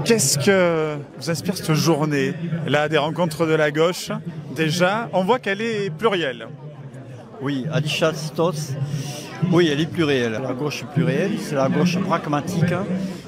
Qu'est-ce que vous inspire cette journée, là, des rencontres de la gauche? Déjà, on voit qu'elle est plurielle. Oui, Alisha Stos, oui, elle est plurielle. La gauche plurielle, c'est la gauche pragmatique,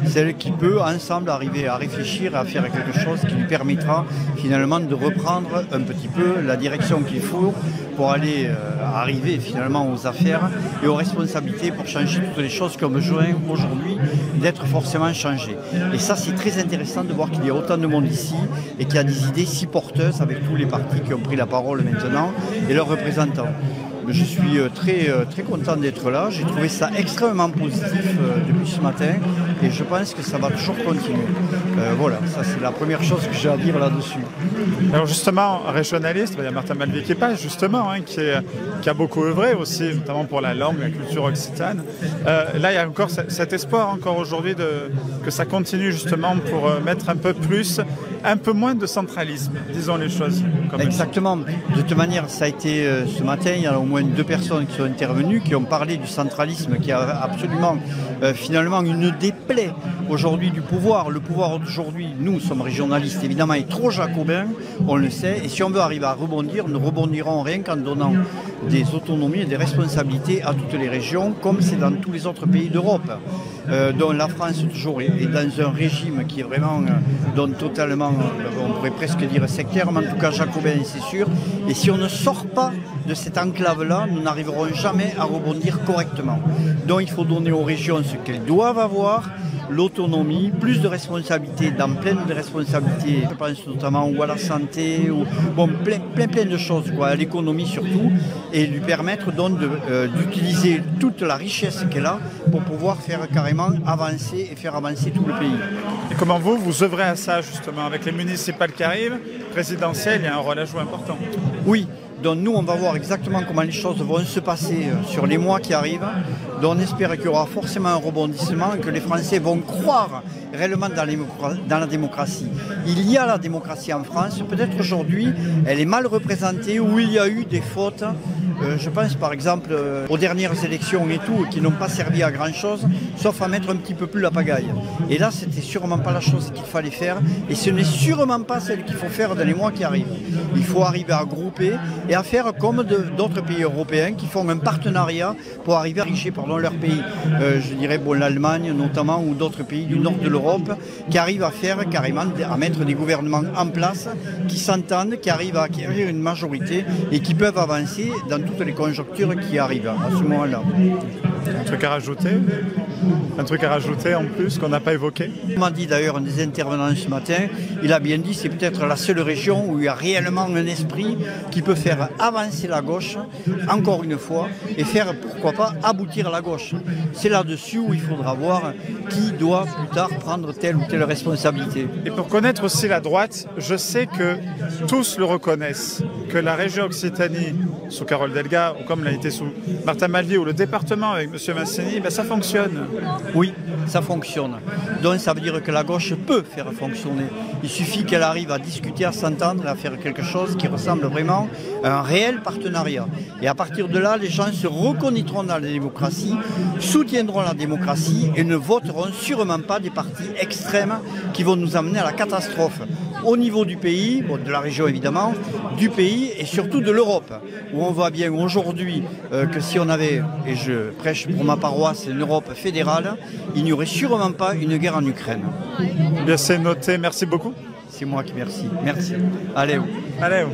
celle qui peut ensemble arriver à réfléchir, à faire quelque chose qui lui permettra finalement de reprendre un petit peu la direction qu'il faut pour aller arriver finalement aux affaires et aux responsabilités pour changer toutes les choses qui ont besoin aujourd'hui d'être forcément changées. Et ça, c'est très intéressant de voir qu'il y a autant de monde ici et qu'il y a des idées si porteuses avec tous les partis qui ont pris la parole maintenant et leurs représentants. Je suis très content d'être là. J'ai trouvé ça extrêmement positif depuis ce matin et je pense que ça va toujours continuer. Voilà, ça c'est la première chose que j'ai à dire là-dessus. Alors justement, régionaliste, il y a Martin Malvier-Képage justement, qui a beaucoup œuvré aussi, notamment pour la langue, la culture occitane. Là, il y a encore cet espoir encore aujourd'hui que ça continue justement pour mettre un peu moins de centralisme, disons les choses. Exactement. De toute manière, ça a été ce matin, il y a au moins 2 personnes qui sont intervenues, qui ont parlé du centralisme, qui a absolument finalement une des plaies aujourd'hui du pouvoir. Le pouvoir d'aujourd'hui, nous sommes régionalistes évidemment, est trop jacobin, on le sait, et si on veut arriver à rebondir, nous rebondirons rien qu'en donnant des autonomies et des responsabilités à toutes les régions, comme c'est dans tous les autres pays d'Europe. Dont la France toujours est dans un régime qui est vraiment totalement, on pourrait presque dire sectaire, mais en tout cas jacobin, c'est sûr. Et si on ne sort pas de cette enclave-là, nous n'arriverons jamais à rebondir correctement. Donc il faut donner aux régions ce qu'elles doivent avoir, l'autonomie, plus de responsabilités, dans plein de responsabilités, je pense notamment ou à la santé, ou bon, plein de choses, quoi, à l'économie surtout, et lui permettre donc d'utiliser toute la richesse qu'elle a pour pouvoir faire carrément avancer et faire avancer tout le pays. Et comment vous œuvrez à ça justement, avec les municipales qui arrivent, présidentielles, il y a un rôle à jouer important. Oui. Donc nous, on va voir exactement comment les choses vont se passer sur les mois qui arrivent. Donc on espère qu'il y aura forcément un rebondissement et que les Français vont croire réellement dans la démocratie. Il y a la démocratie en France, peut-être aujourd'hui, elle est mal représentée, où il y a eu des fautes. Je pense par exemple aux dernières élections et tout, qui n'ont pas servi à grand chose, sauf à mettre un petit peu plus la pagaille. Et là, c'était sûrement pas la chose qu'il fallait faire, et ce n'est sûrement pas celle qu'il faut faire dans les mois qui arrivent. Il faut arriver à grouper et à faire comme d'autres pays européens qui font un partenariat pour arriver à diriger leur pays. Je dirais l'Allemagne notamment, ou d'autres pays du nord de l'Europe, qui arrivent à faire carrément, à mettre des gouvernements en place, qui s'entendent, qui arrivent à acquérir une majorité et qui peuvent avancer dans toutes les conjonctures qui arrivent à ce moment-là. Un truc à rajouter? Un truc à rajouter en plus qu'on n'a pas évoqué? On m'a dit d'ailleurs un des intervenants ce matin, il a bien dit c'est peut-être la seule région où il y a réellement un esprit qui peut faire avancer la gauche, encore une fois, et faire pourquoi pas aboutir la gauche. C'est là-dessus où il faudra voir qui doit plus tard prendre telle ou telle responsabilité. Et pour connaître aussi la droite, je sais que tous le reconnaissent, que la région Occitanie, sous Carole Delga, ou comme l'a été sous Martin Malvier, ou le département avec M. Masseny, ben ça fonctionne. Oui, ça fonctionne. Donc ça veut dire que la gauche peut faire fonctionner. Il suffit qu'elle arrive à discuter, à s'entendre, à faire quelque chose qui ressemble vraiment à un réel partenariat. Et à partir de là, les gens se reconnaîtront dans la démocratie, soutiendront la démocratie et ne voteront sûrement pas des partis extrêmes qui vont nous amener à la catastrophe. Au niveau du pays, bon, de la région évidemment, du pays et surtout de l'Europe, où on voit bien aujourd'hui que si on avait, et je prêche pour ma paroisse, une Europe fédérale, il n'y aurait sûrement pas une guerre en Ukraine. Bien, c'est noté, merci beaucoup. C'est moi qui merci. Merci. Allez. Allez.